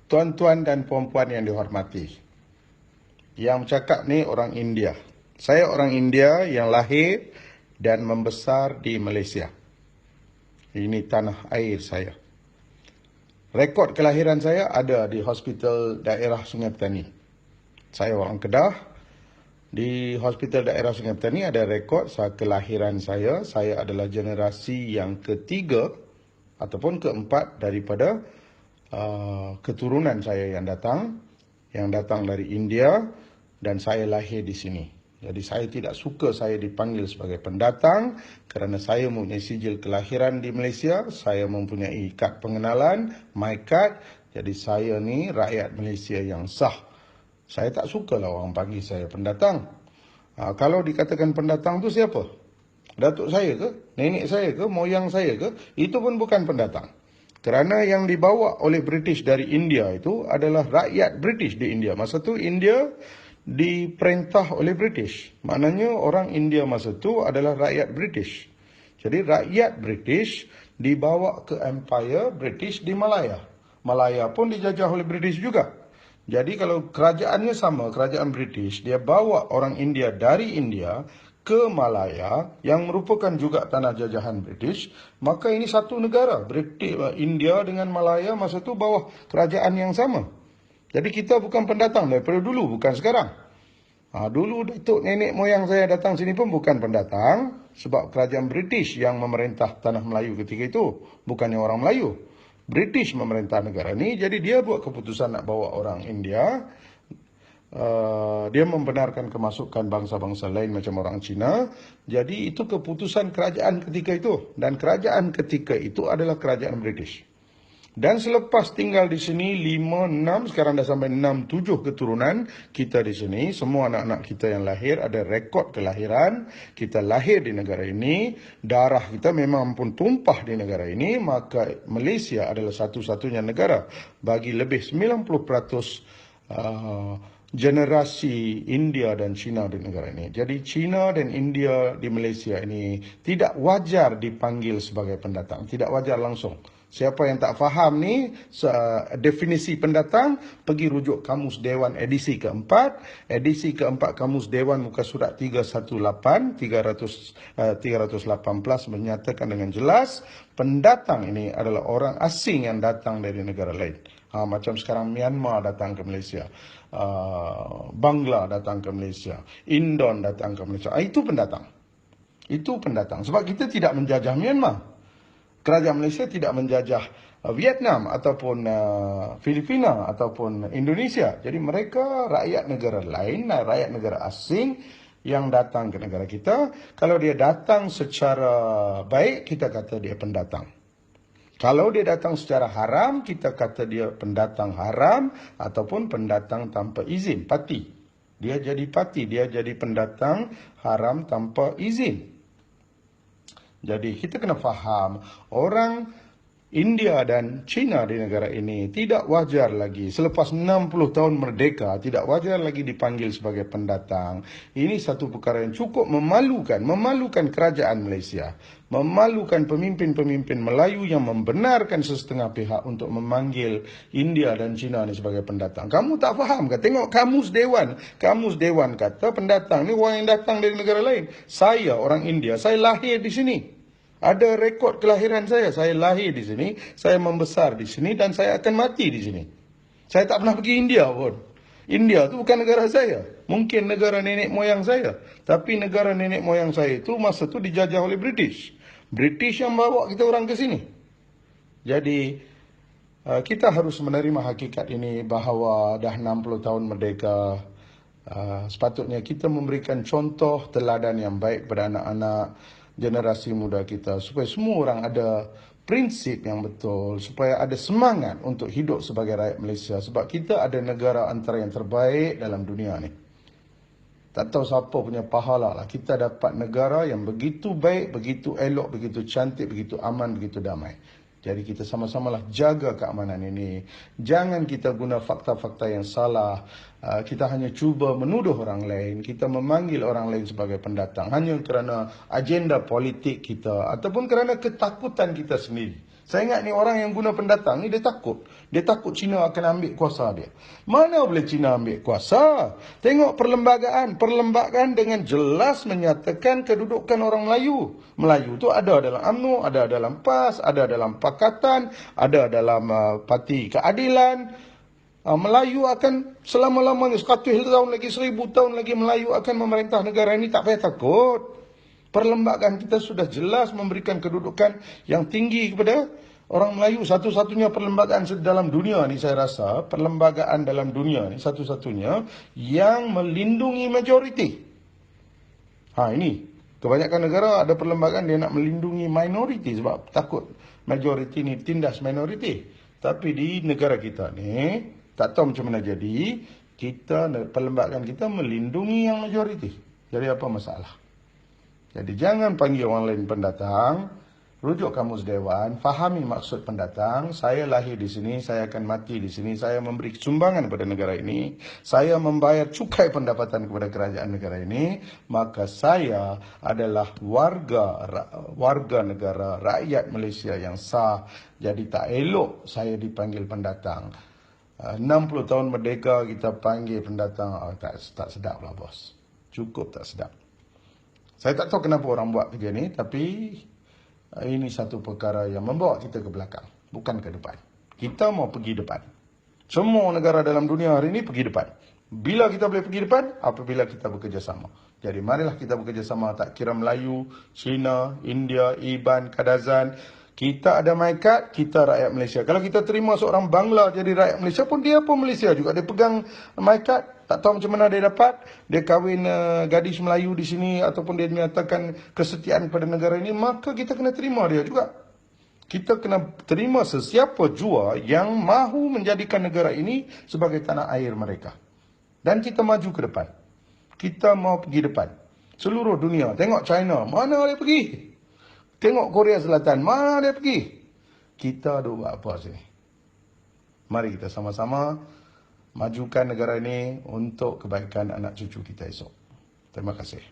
Tuan-tuan dan puan-puan yang dihormati, yang cakap ni orang India. Saya orang India yang lahir dan membesar di Malaysia. Ini tanah air saya. Rekod kelahiran saya ada di Hospital Daerah Sungai Petani. Saya orang Kedah. Di Hospital Daerah Sungai Petani ada rekod kelahiran saya. Saya adalah generasi yang ketiga ataupun keempat daripada keturunan saya yang datang dari India, dan saya lahir di sini. Jadi saya tidak suka saya dipanggil sebagai pendatang kerana saya mempunyai sijil kelahiran di Malaysia, saya mempunyai kad pengenalan, my card. Jadi saya ni rakyat Malaysia yang sah. Saya tak sukalah orang panggil saya pendatang. Kalau dikatakan pendatang tu siapa? Datuk saya ke? Nenek saya ke? Moyang saya ke? Itu pun bukan pendatang. Kerana yang dibawa oleh British dari India itu adalah rakyat British di India. Masa tu India diperintah oleh British. Maknanya orang India masa tu adalah rakyat British. Jadi rakyat British dibawa ke Empire British di Malaya. Malaya pun dijajah oleh British juga. Jadi kalau kerajaannya sama, kerajaan British, dia bawa orang India dari India ke Malaya yang merupakan juga tanah jajahan British, maka ini satu negara. India dengan Malaya masa itu bawah kerajaan yang sama. Jadi kita bukan pendatang daripada dulu, bukan sekarang. Dulu datuk nenek moyang saya datang sini pun bukan pendatang, sebab kerajaan British yang memerintah tanah Melayu ketika itu, bukannya orang Melayu. British memerintah negara ni, jadi dia buat keputusan nak bawa orang India. Dia membenarkan kemasukan bangsa-bangsa lain macam orang Cina. Jadi itu keputusan kerajaan ketika itu. Dan kerajaan ketika itu adalah kerajaan British. Dan selepas tinggal di sini 5, 6, sekarang dah sampai 6, 7 keturunan kita di sini. Semua anak-anak kita yang lahir ada rekod kelahiran. Kita lahir di negara ini. Darah kita memang pun tumpah di negara ini. Maka Malaysia adalah satu-satunya negara bagi lebih 90% generasi India dan China di negara ini. Jadi China dan India di Malaysia ini tidak wajar dipanggil sebagai pendatang. Tidak wajar langsung. Siapa yang tak faham ni definisi pendatang, pergi rujuk Kamus Dewan edisi keempat. Edisi keempat Kamus Dewan muka surat 318 318 menyatakan dengan jelas pendatang ini adalah orang asing yang datang dari negara lain. Macam sekarang Myanmar datang ke Malaysia, Bangla datang ke Malaysia, Indon datang ke Malaysia. Itu pendatang. Itu pendatang. Sebab kita tidak menjajah Myanmar. Kerajaan Malaysia tidak menjajah Vietnam ataupun Filipina ataupun Indonesia. Jadi mereka rakyat negara lain, rakyat negara asing yang datang ke negara kita. Kalau dia datang secara baik, kita kata dia pendatang. Kalau dia datang secara haram, kita kata dia pendatang haram ataupun pendatang tanpa izin, parti. Dia jadi parti, dia jadi pendatang haram tanpa izin. Jadi kita kena faham, orang India dan China di negara ini tidak wajar lagi, selepas 60 tahun merdeka, tidak wajar lagi dipanggil sebagai pendatang. Ini satu perkara yang cukup memalukan kerajaan Malaysia. Memalukan pemimpin-pemimpin Melayu yang membenarkan sesetengah pihak untuk memanggil India dan China ni sebagai pendatang. Kamu tak faham ke? Tengok Kamus Dewan. Kamus Dewan kata pendatang ni orang yang datang dari negara lain. Saya orang India, saya lahir di sini. Ada rekod kelahiran saya. Saya lahir di sini, saya membesar di sini dan saya akan mati di sini. Saya tak pernah pergi India pun. India tu bukan negara saya. Mungkin negara nenek moyang saya. Tapi negara nenek moyang saya itu masa tu dijajah oleh British. British yang bawa kita orang ke sini. Jadi kita harus menerima hakikat ini bahawa dah 60 tahun merdeka. Sepatutnya kita memberikan contoh teladan yang baik kepada anak-anak generasi muda kita, supaya semua orang ada prinsip yang betul, supaya ada semangat untuk hidup sebagai rakyat Malaysia. Sebab kita ada negara antara yang terbaik dalam dunia ni. Tak tahu siapa punya pahala lah. Kita dapat negara yang begitu baik, begitu elok, begitu cantik, begitu aman, begitu damai. Jadi kita sama-samalah jaga keamanan ini. Jangan kita guna fakta-fakta yang salah. Kita hanya cuba menuduh orang lain. Kita memanggil orang lain sebagai pendatang hanya kerana agenda politik kita ataupun kerana ketakutan kita sendiri. Saya ingat ni orang yang guna pendatang ni dia takut. Dia takut Cina akan ambil kuasa dia. Mana boleh Cina ambil kuasa? Tengok perlembagaan. Perlembagaan dengan jelas menyatakan kedudukan orang Melayu. Melayu tu ada dalam UMNO, ada dalam PAS, ada dalam Pakatan, ada dalam Parti Keadilan. Melayu akan selama-lamanya 100 tahun lagi, 1000 tahun lagi Melayu akan memerintah negara ini. Tak payah takut. Perlembagaan kita sudah jelas memberikan kedudukan yang tinggi kepada orang Melayu. Satu-satunya perlembagaan dalam dunia ni saya rasa, perlembagaan dalam dunia ni satu-satunya yang melindungi majoriti. Ini, kebanyakan negara ada perlembagaan dia nak melindungi minoriti sebab takut majoriti ni tindas minoriti. Tapi di negara kita ni, tak tahu macam mana jadi, perlembagaan kita melindungi yang majoriti. Jadi apa masalah? Jadi jangan panggil orang lain pendatang, rujuk Kamus Dewan, fahami maksud pendatang. Saya lahir di sini, saya akan mati di sini, saya memberi sumbangan kepada negara ini, saya membayar cukai pendapatan kepada kerajaan negara ini, maka saya adalah warga negara rakyat Malaysia yang sah. Jadi tak elok saya dipanggil pendatang. 60 tahun merdeka kita panggil pendatang, tak sedap lah bos. Cukup tak sedap. Saya tak tahu kenapa orang buat kerja ni, tapi ini satu perkara yang membawa kita ke belakang, bukan ke depan. Kita mau pergi depan. Semua negara dalam dunia hari ini pergi depan. Bila kita boleh pergi depan? Apabila kita bekerjasama. Jadi marilah kita bekerjasama, tak kira Melayu, Cina, India, Iban, Kadazan. Kita ada MyKad, kita rakyat Malaysia. Kalau kita terima seorang Bangla jadi rakyat Malaysia pun, dia pun Malaysia juga. Dia pegang MyKad, tak tahu macam mana dia dapat. Dia kahwin gadis Melayu di sini ataupun dia menyatakan kesetiaan pada negara ini, maka kita kena terima dia juga. Kita kena terima sesiapa jua yang mahu menjadikan negara ini sebagai tanah air mereka. Dan kita maju ke depan. Kita mau pergi depan. Seluruh dunia, tengok China, mana dia pergi? Tengok Korea Selatan, mana dia pergi? Kita ada buat apa sini? Mari kita sama-sama majukan negara ini untuk kebaikan anak cucu kita esok. Terima kasih.